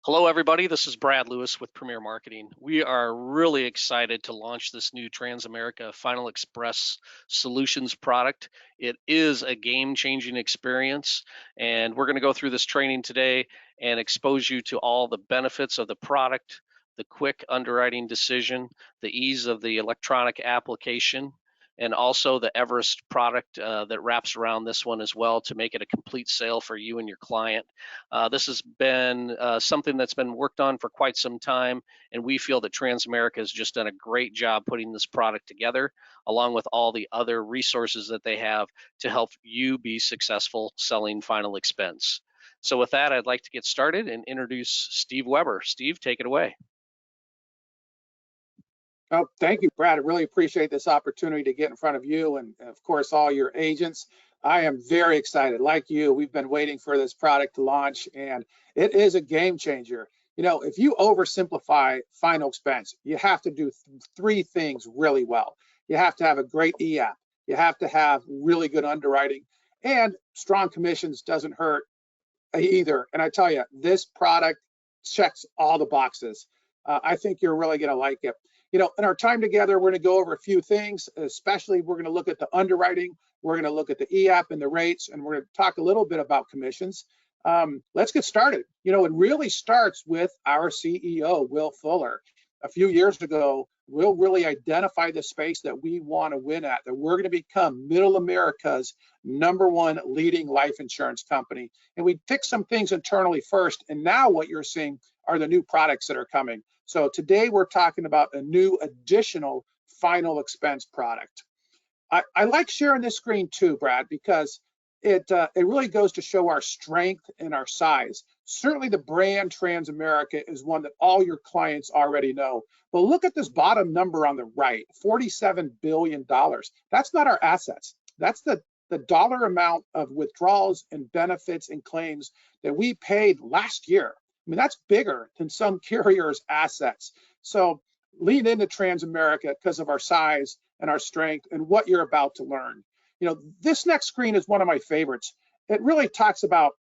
Hello, everybody. This is Brad Lewis with Premier Marketing. We are really excited to launch this new Transamerica Final Express Solutions product. It is a game-changing experience, and we're going to go through this training today and expose you to all the benefits of the product, the quick underwriting decision, the ease of the electronic application, and also the Everest product that wraps around this one as well to make it a complete sale for you and your client. This has been something that's been worked on for quite some time, and we feel that Transamerica has just done a great job putting this product together, along with all the other resources that they have to help you be successful selling final expense. So with that, I'd like to get started and introduce Steve Weber. Steve, take it away. Oh, thank you, Brad. I really appreciate this opportunity to get in front of you and, of course, all your agents. I am very excited. Like you, we've been waiting for this product to launch, and it is a game changer. You know, if you oversimplify final expense, you have to do three things really well. You have to have a great e-app. You have to have really good underwriting, and strong commissions doesn't hurt either. And I tell you, this product checks all the boxes. I think you're really going to like it. You know, in our time together, we're going to go over a few things, especially we're going to look at the underwriting, we're going to look at the e-app and the rates, and we're going to talk a little bit about commissions. Let's get started. You know, it really starts with our CEO, Will Fuller. A few years ago, Will really identified the space that we want to win at, that we're going to become Middle America's #1 leading life insurance company. And we picked some things internally first, and now what you're seeing are the new products that are coming. So today we're talking about a new additional final expense product. I like sharing this screen too, Brad, because it really goes to show our strength and our size. Certainly the brand Transamerica is one that all your clients already know. But look at this bottom number on the right, $47 billion. That's not our assets. That's the dollar amount of withdrawals and benefits and claims that we paid last year. I mean, that's bigger than some carriers' assets. So lean into Transamerica because of our size and our strength and what you're about to learn. You know, this next screen is one of my favorites. It really talks about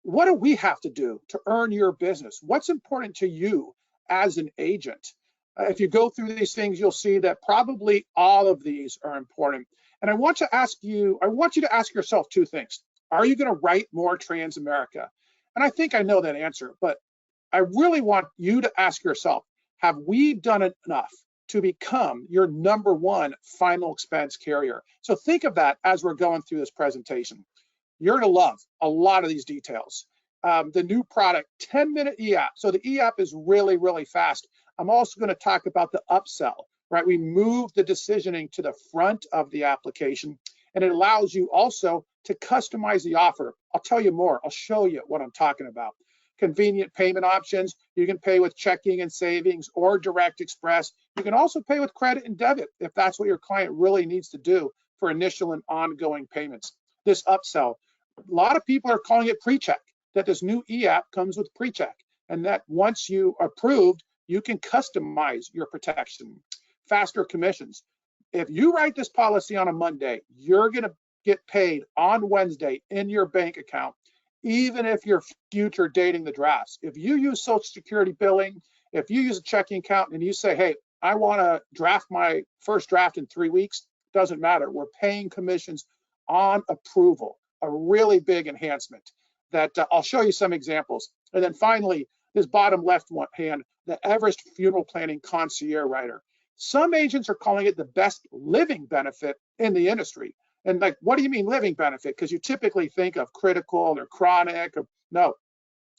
what do we have to do to earn your business? What's important to you as an agent? If you go through these things, you'll see that probably all of these are important. And I want to ask you to ask yourself two things. Are you going to write more Transamerica? And I think I know that answer, but I really want you to ask yourself, have we done enough to become your #1 final expense carrier? So think of that as we're going through this presentation. You're going to love a lot of these details. The new product, 10-minute e-app. So the e-app is really, really fast. I'm also going to talk about the upsell, right? We move the decisioning to the front of the application, and it allows you also to customize the offer. I'll tell you more. I'll show you what I'm talking about. Convenient payment options. You can pay with checking and savings or direct express. You can also pay with credit and debit if that's what your client really needs to do for initial and ongoing payments. This upsell, a lot of people are calling it pre-check, that this new e-app comes with pre-check, and that once you approved, you can customize your protection. Faster commissions. If you write this policy on a Monday, you're going to get paid on Wednesday in your bank account, even if you're future dating the drafts. If you use Social Security billing, if you use a checking account and you say, hey, I want to draft my first draft in 3 weeks, doesn't matter. We're paying commissions on approval, a really big enhancement that I'll show you some examples. And then finally, this bottom left hand, the Everest Funeral Planning Concierge Writer. Some agents are calling it the best living benefit in the industry. And like, what do you mean living benefit? Because you typically think of critical or chronic. No,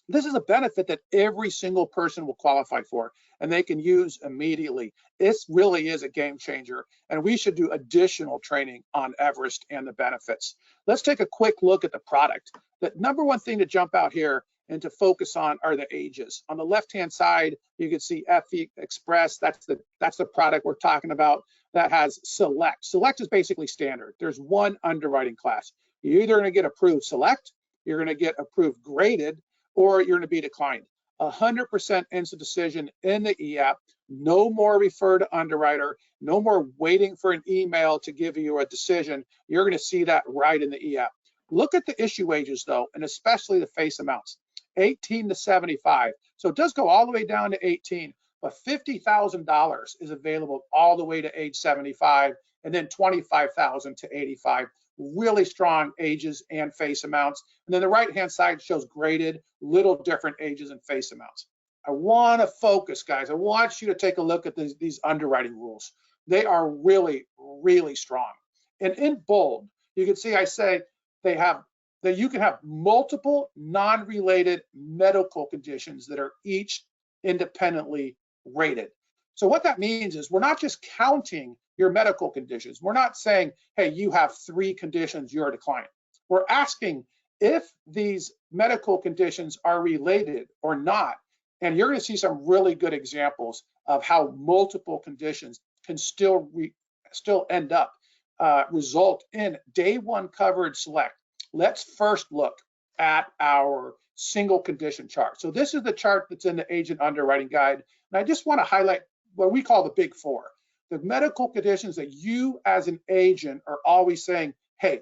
this is a benefit that every single person will qualify for and they can use immediately. This really is a game changer, and we should do additional training on Everest and the benefits. Let's take a quick look at the product. The #1 thing to jump out here and to focus on are the ages. On the left-hand side, you can see FE Express. That's the product we're talking about. That has Select. Select is basically standard. There's one underwriting class. You're either going to get approved Select, you're going to get approved Graded, or you're going to be declined. 100% instant decision in the e-app. No more refer to underwriter. No more waiting for an email to give you a decision. You're going to see that right in the e-app. Look at the issue ages though, and especially the face amounts. 18 to 75. So it does go all the way down to 18, but $50,000 is available all the way to age 75, and then 25,000 to 85. Really strong ages and face amounts. And then the right-hand side shows graded, little different ages and face amounts. I want to focus, guys. I want you to take a look at these underwriting rules. They are really, really strong. And in bold, you can see I say they have that you can have multiple non-related medical conditions that are each independently rated. So what that means is we're not just counting your medical conditions. We're not saying, hey, you have 3 conditions, you're a decline. We're asking if these medical conditions are related or not. And you're going to see some really good examples of how multiple conditions can still end up result in day 1 coverage select. Let's first look at our single condition chart. So this is the chart that's in the agent underwriting guide. And I just want to highlight what we call the big 4, the medical conditions that you as an agent are always saying, hey,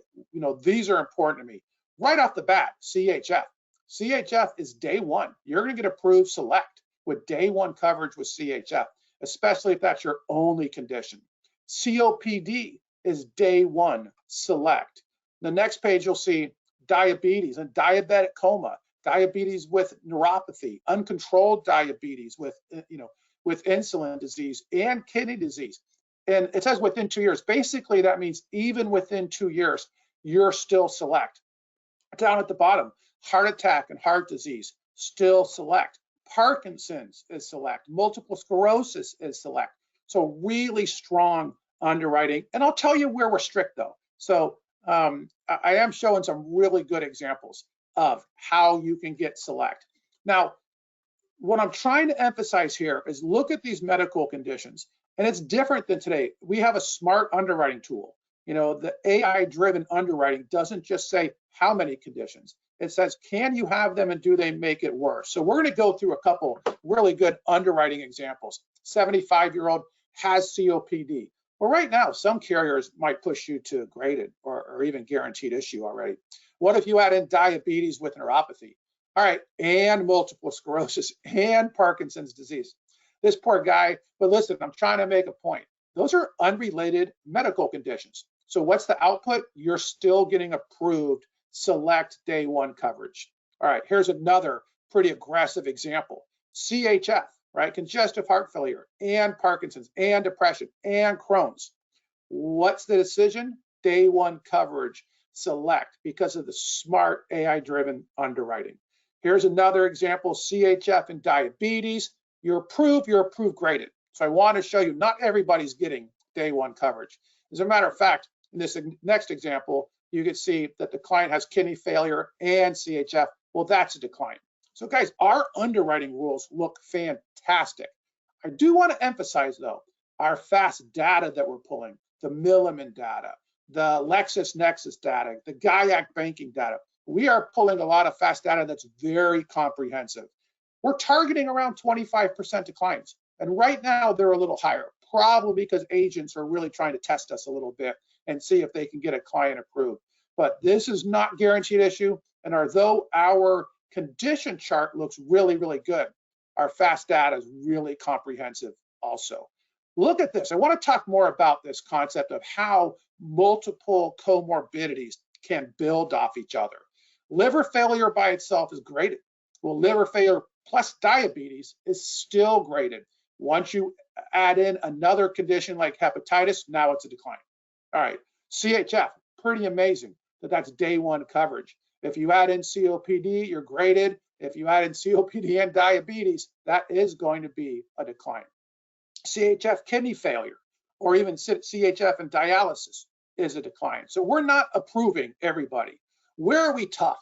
these are important to me. Right off the bat, CHF. CHF is day 1. You're going to get approved select with day 1 coverage with CHF, especially if that's your only condition. COPD is day 1 select. The next page you'll see diabetes and diabetic coma, diabetes with neuropathy, uncontrolled diabetes with insulin disease and kidney disease. And it says within 2 years. Basically, that means even within 2 years, you're still select. Down at the bottom, heart attack and heart disease, still select. Parkinson's is select. Multiple sclerosis is select. So really strong underwriting. And I'll tell you where we're strict though. So I am showing some really good examples of how you can get select. Now, what I'm trying to emphasize here is look at these medical conditions, and it's different than today. We have a smart underwriting tool. The AI-driven underwriting doesn't just say how many conditions. It says, can you have them and do they make it worse? So we're going to go through a couple really good underwriting examples. 75-year-old has COPD. Well, right now, some carriers might push you to graded or even guaranteed issue already. What if you add in diabetes with neuropathy? All right, and multiple sclerosis and Parkinson's disease. This poor guy, but listen, I'm trying to make a point. Those are unrelated medical conditions. So what's the output? You're still getting approved select day 1 coverage. All right, here's another pretty aggressive example. CHF, right? Congestive heart failure and Parkinson's and depression and Crohn's. What's the decision? Day 1 coverage select because of the smart AI-driven underwriting. Here's another example, CHF and diabetes. You're approved graded. So I want to show you not everybody's getting day 1 coverage. As a matter of fact, in this next example, you can see that the client has kidney failure and CHF. Well, that's a decline. So guys, our underwriting rules look fantastic. I do want to emphasize though, our fast data that we're pulling, the Milliman data, the LexisNexis data, the GAIAC banking data, we are pulling a lot of fast data that's very comprehensive. We're targeting around 25% declines. And right now they're a little higher, probably because agents are really trying to test us a little bit and see if they can get a client approved. But this is not guaranteed issue. And although our condition chart looks really, really good, our fast data is really comprehensive also. Look at this. I want to talk more about this concept of how multiple comorbidities can build off each other. Liver failure by itself is graded. Well, liver failure plus diabetes is still graded. Once you add in another condition like hepatitis, now it's a decline. All right, CHF, pretty amazing that that's day 1 coverage. If you add in COPD, you're graded. If you add in COPD and diabetes, that is going to be a decline. CHF kidney failure, or even CHF and dialysis is a decline. So we're not approving everybody. Where are we tough?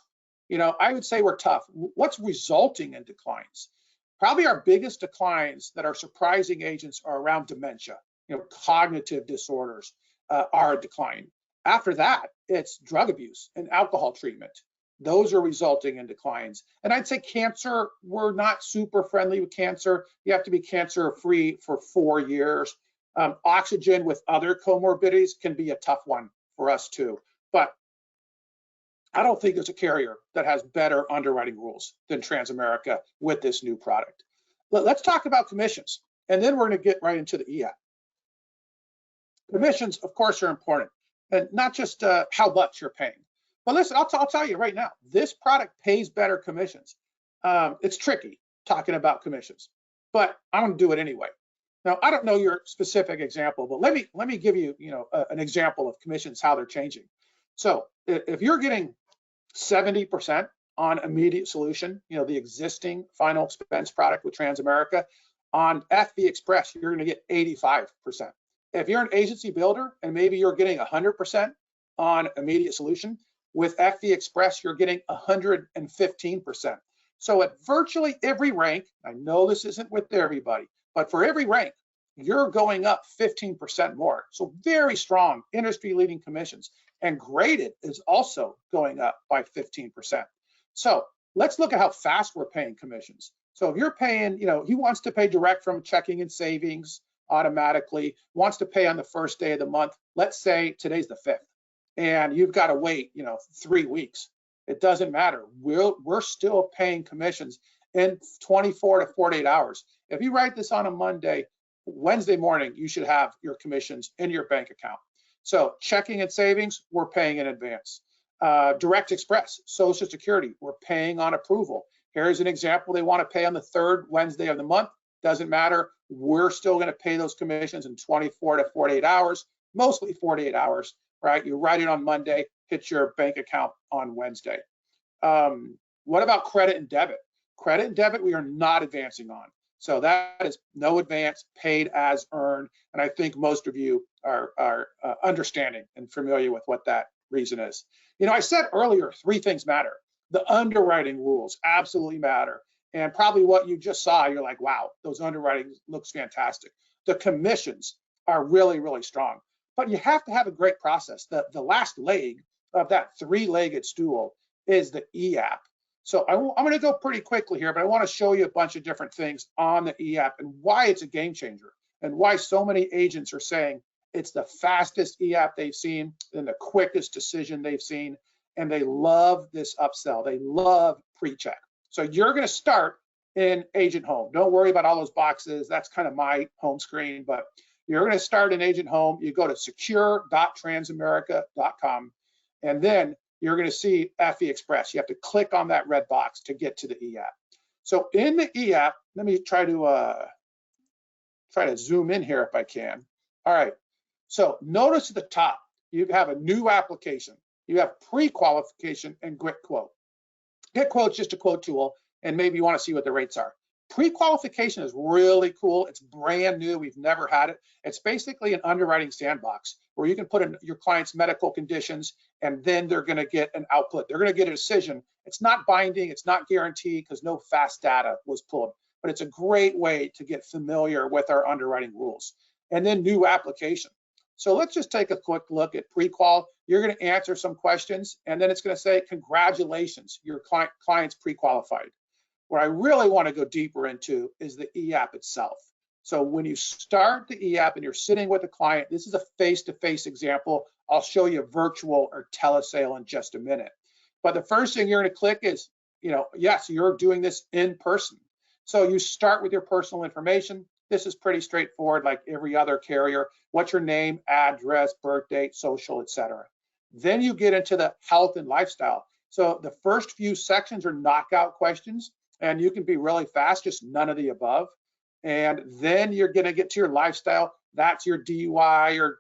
I would say we're tough. What's resulting in declines? Probably our biggest declines that are surprising agents are around dementia. Cognitive disorders are a decline. After that, it's drug abuse and alcohol treatment. Those are resulting in declines. And I'd say cancer, we're not super friendly with cancer. You have to be cancer-free for 4 years. Oxygen with other comorbidities can be a tough one for us too. But I don't think there's a carrier that has better underwriting rules than Transamerica with this new product. Let's talk about commissions, and then we're going to get right into the EAP. Commissions, of course, are important, and not just how much you're paying. But listen, I'll tell you right now, this product pays better commissions. It's tricky talking about commissions, but I'm going to do it anyway. Now, I don't know your specific example, but let me give you, an example of commissions, how they're changing. So if you're getting 70% on immediate solution, the existing final expense product with Transamerica, on FE Express, you're going to get 85%. If you're an agency builder and maybe you're getting 100% on immediate solution, with FE Express, you're getting 115%. So at virtually every rank, I know this isn't with everybody, but for every rank, you're going up 15% more. So very strong industry-leading commissions. And graded is also going up by 15%. So let's look at how fast we're paying commissions. So if you're paying, he wants to pay direct from checking and savings automatically, wants to pay on the first day of the month. Let's say today's the 5th, and you've got to wait, 3 weeks. It doesn't matter. We're still paying commissions in 24 to 48 hours. If you write this on a Monday, Wednesday morning, you should have your commissions in your bank account. So checking and savings, we're paying in advance. Direct Express, Social Security, we're paying on approval. Here's an example. They want to pay on the 3rd Wednesday of the month. Doesn't matter. We're still going to pay those commissions in 24 to 48 hours, mostly 48 hours, right? You write it on Monday, hit your bank account on Wednesday. What about credit and debit? Credit and debit, we are not advancing on. So that is no advance, paid as earned. And I think most of you are understanding and familiar with what that reason is. I said earlier, 3 things matter. The underwriting rules absolutely matter. And probably what you just saw, you're like, wow, those underwriting looks fantastic. The commissions are really, really strong. But you have to have a great process. The last leg of that 3-legged stool is the EAP. So I'm going to go pretty quickly here, but I want to show you a bunch of different things on the EAP and why it's a game changer and why so many agents are saying it's the fastest EAP they've seen and the quickest decision they've seen. And they love this upsell. They love pre-check. So you're going to start in Agent Home. Don't worry about all those boxes. That's kind of my home screen, but you're going to start in Agent Home. You go to secure.transamerica.com, and then you're going to see FE Express. You have to click on that red box to get to the EAP. So in the EAP, let me try to zoom in here if I can. All right. So notice at the top, you have a new application. You have pre-qualification and Get Quote. Get Quote is just a quote tool, and maybe you want to see what the rates are. Pre-qualification is really cool. It's brand new. We've never had it. It's basically an underwriting sandbox where you can put in your client's medical conditions, and then they're going to get an output. They're going to get a decision. It's not binding. It's not guaranteed because no fast data was pulled, but it's a great way to get familiar with our underwriting rules. And then new application. So let's just take a quick look at pre-qual. You're going to answer some questions, and then it's going to say, congratulations, your client's pre-qualified. What I really want to go deeper into is the EAP itself. So when you start the EAP and you're sitting with a client, this is a face-to-face example. I'll show you virtual or telesale in just a minute. But the first thing you're going to click is, yes, you're doing this in person. So you start with your personal information. This is pretty straightforward, like every other carrier. What's your name, address, birth date, social, etc. Then you get into the health and lifestyle. So the first few sections are knockout questions, and you can be really fast, just none of the above. And then you're going to get to your lifestyle. That's your DUI, your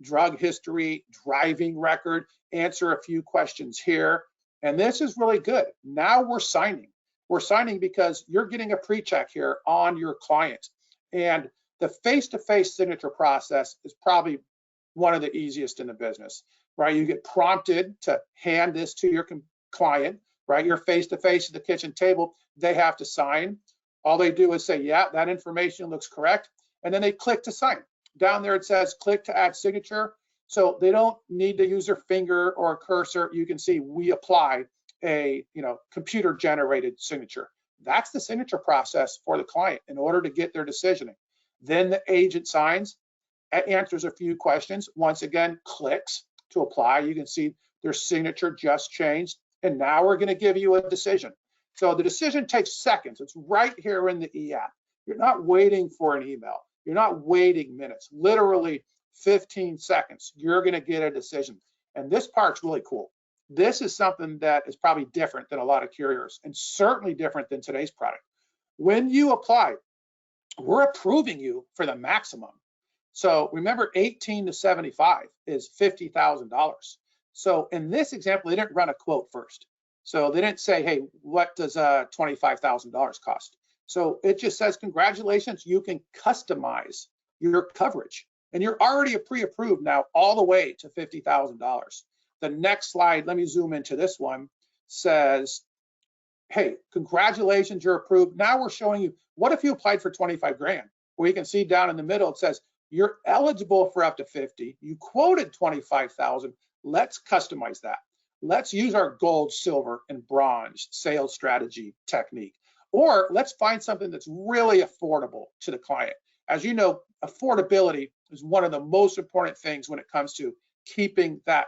drug history, driving record, answer a few questions here. And this is really good. Now we're signing. We're signing because you're getting a pre-check here on your client. And the face-to-face signature process is probably one of the easiest in the business, right? You get prompted to hand this to your client, right? You're face-to-face at the kitchen table. They have to sign. All they do is say, yeah, that information looks correct. And then they click to sign. Down there it says click to add signature. So they don't need to use their finger or a cursor. You can see we apply a computer generated signature. That's the signature process for the client in order to get their decisioning. Then the agent signs, answers a few questions, once again clicks to apply. You can see their signature just changed, and now we're going to give you a decision. So the decision takes seconds. It's right here in the e-app. You're not waiting for an email. You're not waiting minutes. Literally 15 seconds, you're going to get a decision. And this part's really cool. This is something that is probably different than a lot of carriers, and certainly different than today's product. When you apply, we're approving you for the maximum. So remember, 18 to 75 is $50,000. So in this example, they didn't run a quote first. So they didn't say, hey, what does $25,000 cost? So it just says, congratulations, you can customize your coverage. And you're already pre-approved now all the way to $50,000. The next slide, let me zoom into this one, says, hey, congratulations, you're approved. Now we're showing you, what if you applied for 25 grand? Where you can see down in the middle, it says, you're eligible for up to 50. You quoted 25,000. Let's customize that. Let's use our gold, silver, and bronze sales strategy technique. Or let's find something that's really affordable to the client. As you know, affordability is one of the most important things when it comes to keeping that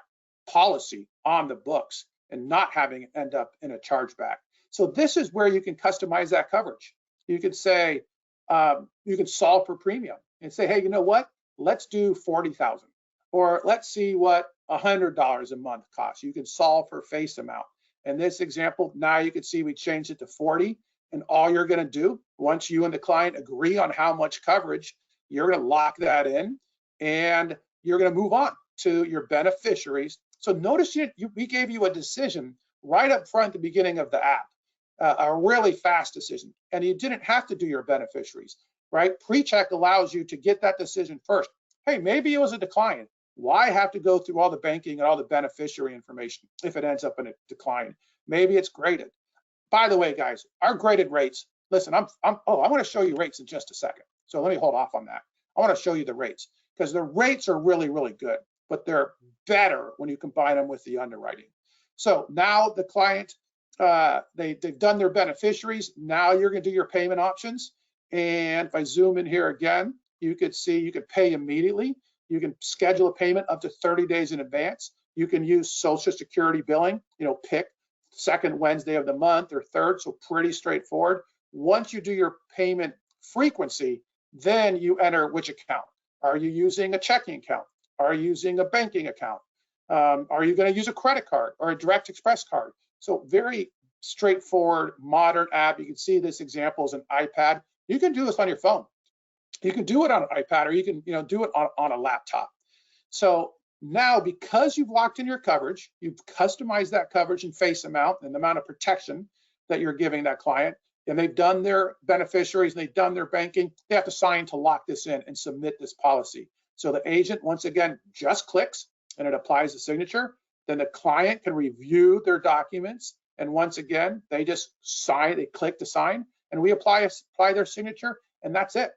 policy on the books and not having it end up in a chargeback. So this is where you can customize that coverage. You could say, you can solve for premium and say, hey, you know what? Let's do 40,000, or let's see what $100 a month costs. You can solve for face amount. In this example, now you can see we changed it to 40, and all you're going to do, once you and the client agree on how much coverage, you're going to lock that in, and you're going to move on to your beneficiaries. So notice we gave you a decision right up front at the beginning of the app, a really fast decision, and you didn't have to do your beneficiaries, right? Pre-check allows you to get that decision first. Hey, maybe it was a decline. Why have to go through all the banking and all the beneficiary information if it ends up in a decline? Maybe it's graded. By the way, guys, our graded rates, listen, I want to show you rates in just a second. So let me hold off on that. I want to show you the rates, because the rates are really, really good, but they're better when you combine them with the underwriting. So now the client, they've done their beneficiaries. Now you're going to do your payment options. And if I zoom in here again, you could see you could pay immediately. You can schedule a payment up to 30 days in advance. You can use Social Security billing, pick second Wednesday of the month or third, so pretty straightforward. Once you do your payment frequency, then you enter which account. Are you using a checking account? Are you using a banking account? Are you going to use a credit card or a direct express card? So very straightforward, modern app. You can see this example is an iPad. You can do this on your phone. You can do it on an iPad, or you can do it on a laptop. So now, because you've locked in your coverage, you've customized that coverage and face amount and the amount of protection that you're giving that client, and they've done their beneficiaries, and they've done their banking, they have to sign to lock this in and submit this policy. So the agent, once again, just clicks and it applies the signature. Then the client can review their documents, and once again, they just sign, they click to sign, and we apply their signature, and that's it.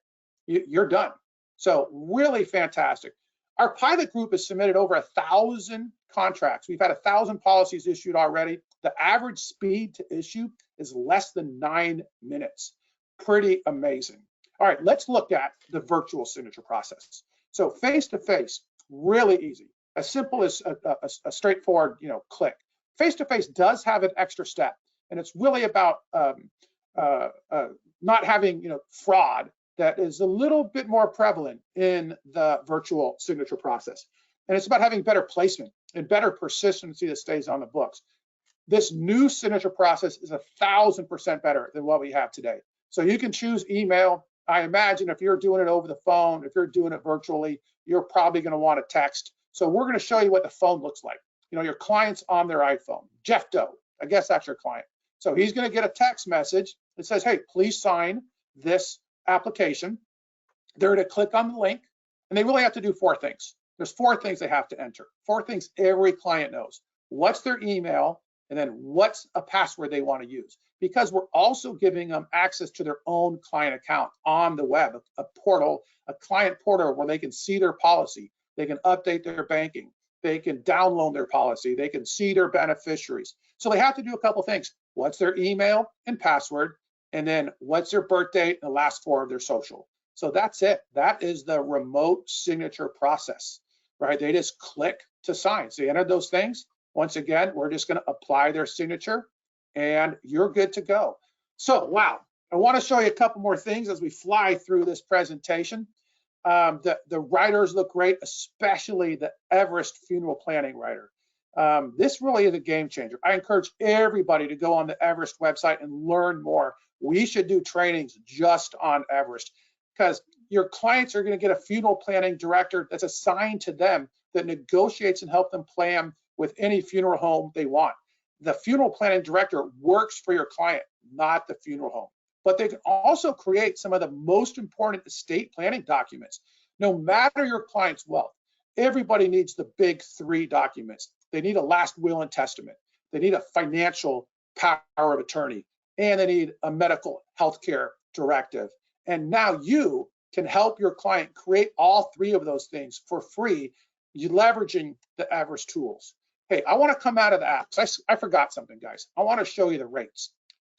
You're done. So really fantastic. Our pilot group has submitted over 1,000 contracts. We've had 1,000 policies issued already. The average speed to issue is less than 9 minutes. Pretty amazing. All right, let's look at the virtual signature process. So face-to-face, really easy. As simple as a straightforward, click. Face-to-face does have an extra step, and it's really about not having, fraud that is a little bit more prevalent in the virtual signature process. And it's about having better placement and better persistency that stays on the books. This new signature process is 1,000% better than what we have today. So you can choose email. I imagine if you're doing it over the phone, if you're doing it virtually, you're probably going to want to text. So we're going to show you what the phone looks like. Your client's on their iPhone. Jeff Doe, I guess that's your client. So he's going to get a text message that says, hey, please sign this application. They're to click on the link, and they really have to do 4 things. There's 4 things they have to enter. 4 things every client knows. What's their email, and then what's a password they want to use. Because we're also giving them access to their own client account on the web, a portal, a client portal where they can see their policy. They can update their banking. They can download their policy. They can see their beneficiaries. So they have to do a couple things. What's their email and password? And then what's their birth date and the last 4 of their social. So that's it. That is the remote signature process, right? They just click to sign. So you enter those things, Once again, we're just going to apply their signature and you're good to go. So, wow, I want to show you a couple more things as we fly through this presentation. The writers look great, especially the Everest funeral planning writer. This really is a game changer. I encourage everybody to go on the Everest website and learn more. We should do trainings just on Everest because your clients are going to get a funeral planning director that's assigned to them that negotiates and helps them plan with any funeral home they want. The funeral planning director works for your client, not the funeral home. But they can also create some of the most important estate planning documents. No matter your client's wealth, everybody needs the big three documents. They need a last will and testament. They need a financial power of attorney, and they need a medical healthcare directive. And now you can help your client create all three of those things for free, leveraging the Everest tools. Hey, I want to come out of the app. I forgot something, guys. I want to show you the rates.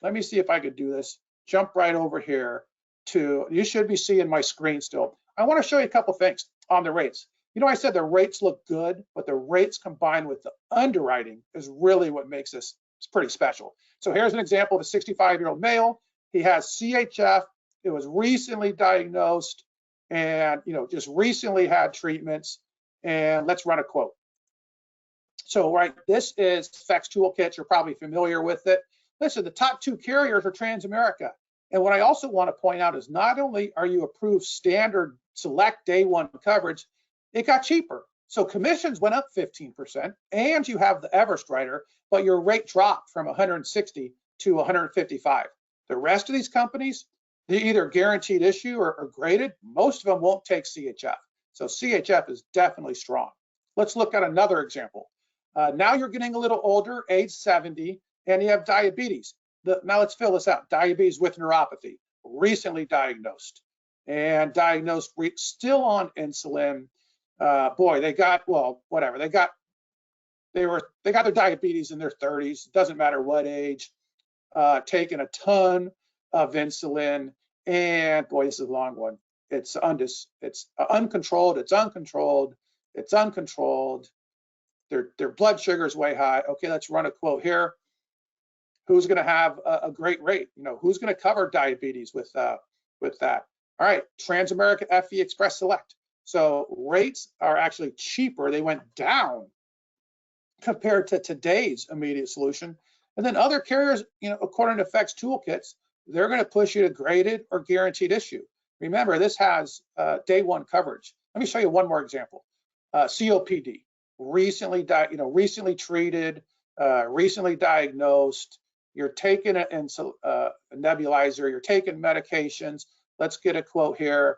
Let me see if I could do this. Jump right over here to, you should be seeing my screen still. I want to show you a couple things on the rates. You know, I said the rates look good, but the rates combined with the underwriting is really what makes this pretty special. So here's an example of a 65-year-old male. He has CHF. It was recently diagnosed and, you know, just recently had treatments. And let's run a quote. So, right, this is FEX Toolkit. You're probably familiar with it. Listen, the top two carriers are Transamerica. And what I also want to point out is not only are you approved standard select day one coverage, it got cheaper. So commissions went up 15% and you have the Everest writer, but your rate dropped from 160 to 155. The rest of these companies, they're either guaranteed issue or graded. Most of them won't take CHF. So CHF is definitely strong. Let's look at another example. Now you're getting a little older, age 70, and you have diabetes. Now let's fill this out. Diabetes with neuropathy, recently diagnosed, and diagnosed still on insulin. Boy, they got, well, whatever. They got their diabetes in their 30s. Doesn't matter what age. Taking a ton of insulin, and boy, this is a long one. It's uncontrolled. It's uncontrolled. It's uncontrolled. Their blood sugar is way high. Okay, let's run a quote here. Who's going to have a great rate? You know, who's going to cover diabetes with that? All right, Transamerica FE Express Select. So rates are actually cheaper. They went down compared to today's immediate solution. And then other carriers, you know, according to FEX Toolkits, they're going to push you to graded or guaranteed issue. Remember, this has day one coverage. Let me show you one more example. COPD, recently treated, recently diagnosed. You're taking a nebulizer, you're taking medications. Let's get a quote here.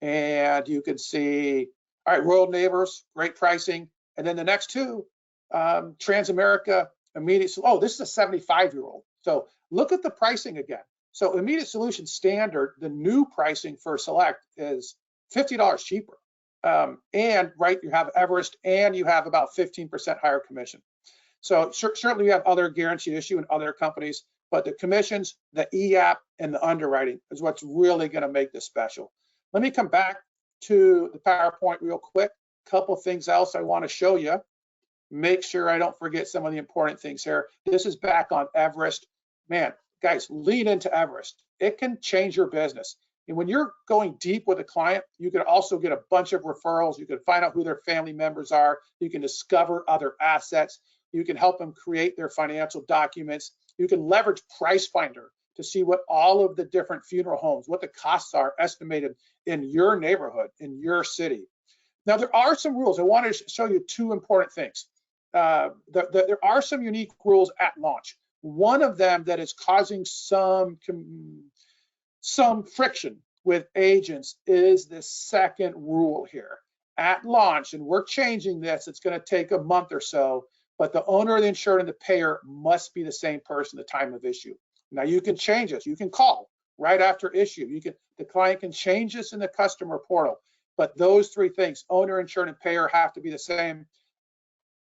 And you can see, all right, World Neighbors, great pricing. And then the next two, Transamerica Immediate, oh, this is a 75-year-old. So look at the pricing again. So Immediate Solution Standard, the new pricing for Select is $50 cheaper. And right, you have Everest and you have about 15% higher commission. So certainly you have other guaranteed issue in other companies, but the commissions, the EAP, and the underwriting is what's really going to make this special. Let me come back to the PowerPoint real quick. Couple things else I want to show you. Make sure I don't forget some of the important things here. This is back on Everest. Man, guys, lean into Everest. It can change your business. And when you're going deep with a client, you can also get a bunch of referrals. You can find out who their family members are. You can discover other assets. You can help them create their financial documents. You can leverage Price Finder to see what all of the different funeral homes, what the costs are estimated in your neighborhood, in your city. Now, there are some rules. I want to show you two important things. There are some unique rules at launch. One of them that is causing some friction with agents is the second rule here. At launch, and we're changing this, it's going to take a month or so, but the owner of the insured and the payer must be the same person at the time of issue. Now you can change this. You can call right after issue. The client can change this in the customer portal, but those three things, owner, insured, and payer, have to be the same.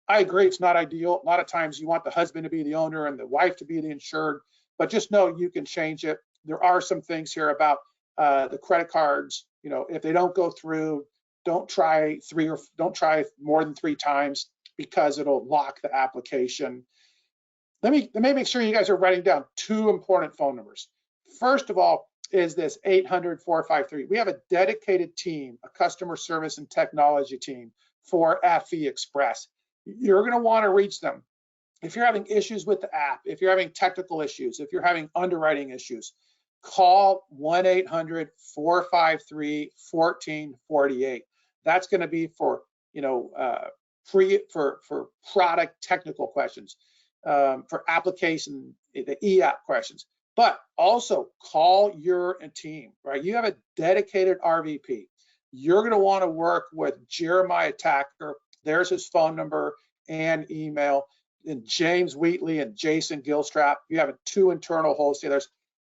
I agree, it's not ideal. A lot of times you want the husband to be the owner and the wife to be the insured, but just know you can change it. There are some things here about the credit cards. You know, if they don't go through, don't try more than 3 times. because it'll lock the application. Let me make sure you guys are writing down two important phone numbers. First of all is this 800-453. We have a dedicated team, a customer service and technology team for FE Express. You're going to want to reach them. If you're having issues with the app, if you're having technical issues, if you're having underwriting issues, call 1-800-453-1448. That's going to be for, for product technical questions, for application, the e-app questions. But also call your team, right? You have a dedicated RVP. You're going to want to work with Jeremiah Tacker. There's his phone number and email. And James Wheatley and Jason Gilstrap. You have two internal wholesalers.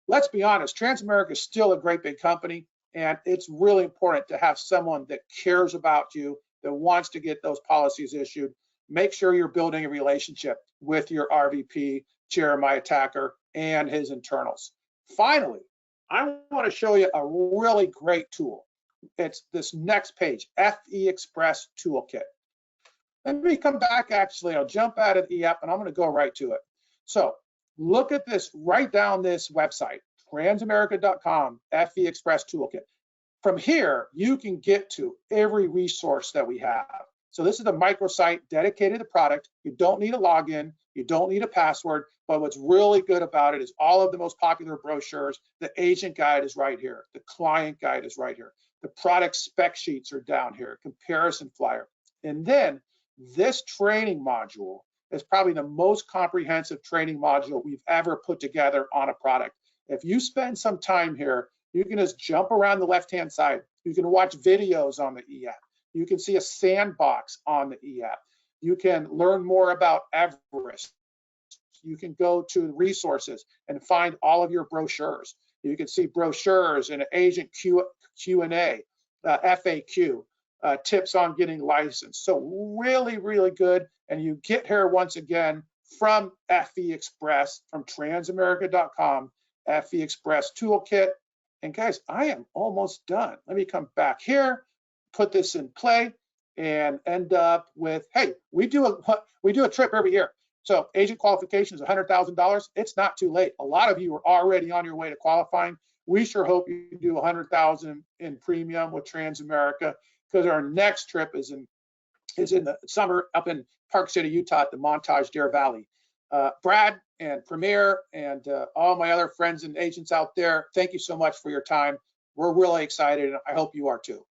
Let's be honest, Transamerica is still a great big company, and it's really important to have someone that cares about you, that wants to get those policies issued. Make sure you're building a relationship with your RVP, Jeremiah Tacker, and his internals. Finally, I want to show you a really great tool. It's this next page, FE Express Toolkit. Let me come back, actually, I'll jump out of the app and I'm going to go right to it. So look at this, write down this website, transamerica.com, FE Express Toolkit. From here, you can get to every resource that we have. So this is a microsite dedicated to the product. You don't need a login, you don't need a password, but what's really good about it is all of the most popular brochures. The agent guide is right here. The client guide is right here. The product spec sheets are down here, comparison flyer. And then this training module is probably the most comprehensive training module we've ever put together on a product. If you spend some time here, you can just jump around the left-hand side. You can watch videos on the e-app. You can see a sandbox on the e-app. You can learn more about Everest. You can go to the resources and find all of your brochures. You can see brochures and agent Q&A, FAQ. Tips on getting licensed. So really, really good. And you get here once again from FE Express, from transamerica.com, FE Express Toolkit. And guys, I am almost done. Let me come back here, put this in play, and end up with, hey, we do a trip every year. So agent qualification is $100,000. It's not too late. A lot of you are already on your way to qualifying. We sure hope you do $100,000 in premium with Transamerica, because our next trip is in the summer up in Park City, Utah at the Montage Deer Valley. Brad and Premier and all my other friends and agents out there, thank you so much for your time. We're really excited, and I hope you are too.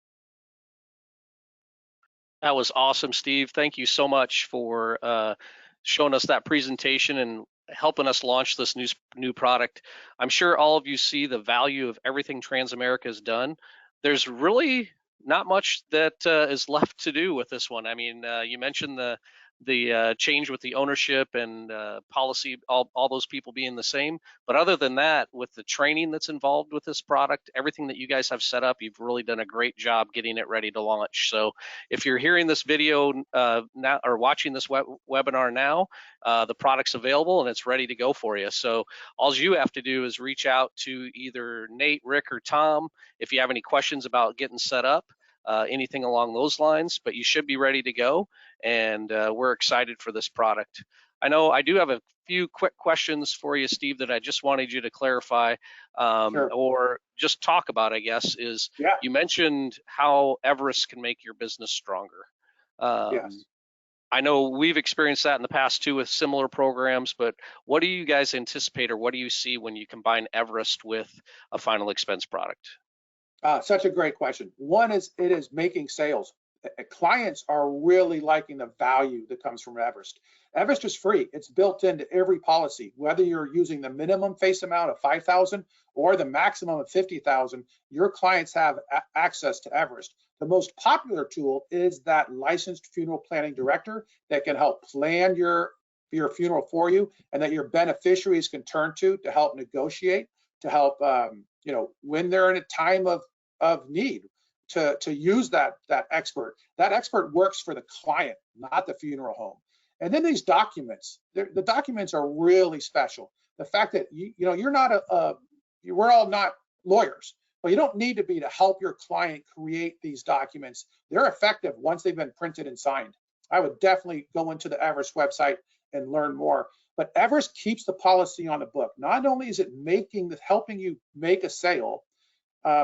That was awesome, Steve. Thank you so much for showing us that presentation and helping us launch this new product. I'm sure all of you see the value of everything Transamerica has done. There's really not much that is left to do with this one. I mean, you mentioned the change with the ownership and policy, all those people being the same. But other than that, with the training that's involved with this product, everything that you guys have set up, you've really done a great job getting it ready to launch. So if you're hearing this video now or watching this webinar now, the product's available and it's ready to go for you. So all you have to do is reach out to either Nate, Rick, or Tom if you have any questions about getting set up. Anything along those lines, but you should be ready to go, and we're excited for this product. I know I do have a few quick questions for you, Steve, that I just wanted you to clarify Sure. or just talk about, I guess, is you mentioned how Everest can make your business stronger. Yes. I know we've experienced that in the past too with similar programs, but what do you guys anticipate or what do you see when you combine Everest with a final expense product? Such a great question. One is it is making sales. Clients are really liking the value that comes from Everest. Everest is free. It's built into every policy. Whether you're using the minimum face amount of $5,000 or the maximum of $50,000, your clients have access to Everest. The most popular tool is that licensed funeral planning director that can help plan your funeral for you, and that your beneficiaries can turn to help negotiate, to help when they're in a time of need, to use that expert. That expert works for the client, not the funeral home. And then these documents, the documents are really special. The fact that you're not we're all not lawyers, but you don't need to be to help your client create these documents. They're effective once they've been printed and signed. I would definitely go into the Everest website and learn more. But Everest keeps the policy on the book. Not only is it helping you make a sale,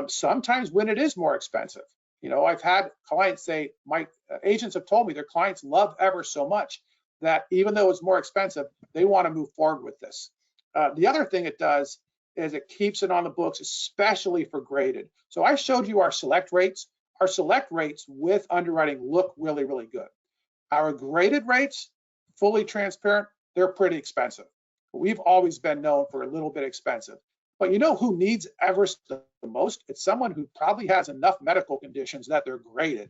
sometimes when it is more expensive. I've had clients say, my agents have told me their clients love Everest so much that even though it's more expensive, they want to move forward with this. The other thing it does is it keeps it on the books, especially for graded. So I showed you our select rates. Our select rates with underwriting look really, really good. Our graded rates, fully transparent, they're pretty expensive. We've always been known for a little bit expensive. But you know who needs Everest the most? It's someone who probably has enough medical conditions that they're graded,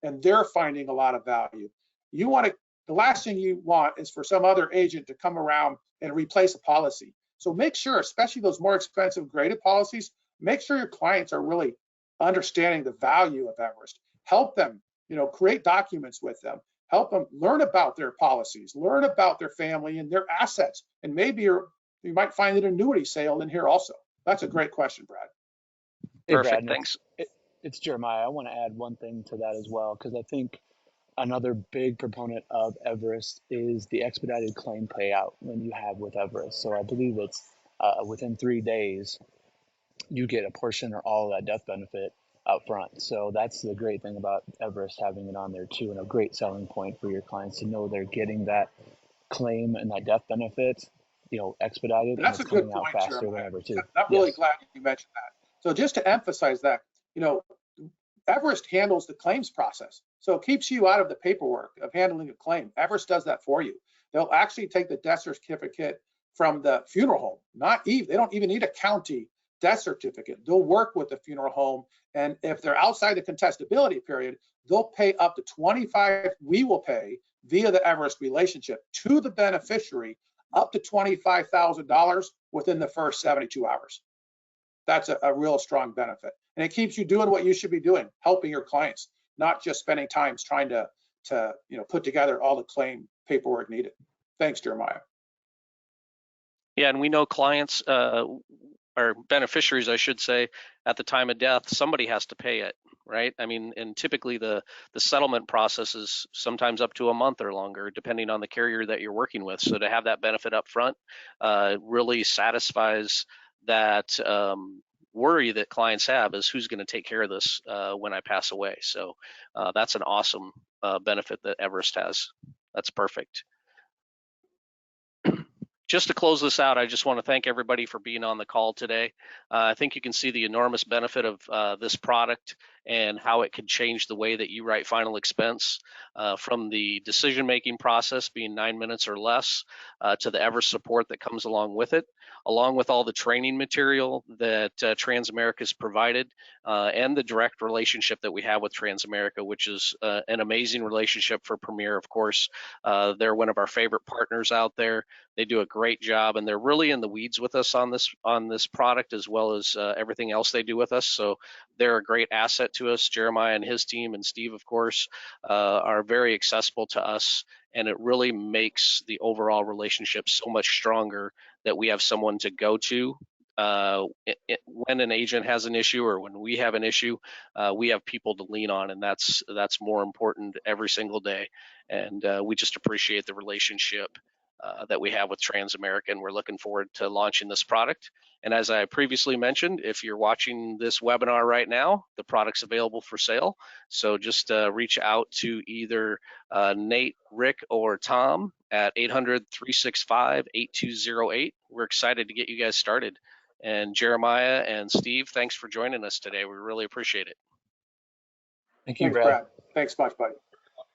and they're finding a lot of value. The last thing you want is for some other agent to come around and replace a policy. So make sure, especially those more expensive graded policies, make sure your clients are really understanding the value of Everest. Help them, create documents with them. Help them learn about their policies, learn about their family and their assets, and maybe you might find an annuity sale in here also. That's a great question, Brad. Hey, Brad, Perfect. and Thanks. it's Jeremiah. I want to add one thing to that as well, because I think another big proponent of Everest is the expedited claim payout when you have with Everest. So I believe it's within 3 days, you get a portion or all of that death benefit up front. So that's the great thing about Everest having it on there too, and a great selling point for your clients to know they're getting that claim and that death benefit, expedited, and That's it's a good coming out point, faster Jeremiah. than ever too. I'm really Yes. glad you mentioned that. So just to emphasize that, Everest handles the claims process. So it keeps you out of the paperwork of handling a claim. Everest does that for you. They'll actually take the death certificate from the funeral home. They don't even need a county death certificate. They'll work with the funeral home. And if they're outside the contestability period, they'll pay up to 25. We will pay via the Everest relationship to the beneficiary up to $25,000 within the first 72 hours. That's a real strong benefit. And it keeps you doing what you should be doing, helping your clients, not just spending time trying to put together all the claim paperwork needed. Thanks, Jeremiah. Yeah, and we know clients or beneficiaries, I should say, at the time of death, somebody has to pay it, right? I mean, and typically the settlement process is sometimes up to a month or longer, depending on the carrier that you're working with. So to have that benefit up front really satisfies that worry that clients have, is who's going to take care of this when I pass away. So that's an awesome benefit that Everest has. That's perfect. Just to close this out, I just want to thank everybody for being on the call today. I think you can see the enormous benefit of this product and how it can change the way that you write final expense, from the decision-making process being 9 minutes or less to the Everest support that comes along with it, along with all the training material that Transamerica has provided, and the direct relationship that we have with Transamerica, which is an amazing relationship for Premier. Of course, they're one of our favorite partners out there. They do a great job, and they're really in the weeds with us on this product, as well as everything else they do with us. So they're a great asset to us. Jeremiah and his team, and Steve, of course, are very accessible to us, and it really makes the overall relationship so much stronger that we have someone to go to when an agent has an issue, or when we have an issue. We have people to lean on, and that's more important every single day. And we just appreciate the relationship that we have with Transamerica, and we're looking forward to launching this product. And as I previously mentioned, if you're watching this webinar right now, the product's available for sale. So just reach out to either Nate, Rick, or Tom at 800-365-8208. We're excited to get you guys started. And Jeremiah and Steve, thanks for joining us today. We really appreciate it. Thank you, Thanks, Brad. Brad. Thanks much, buddy.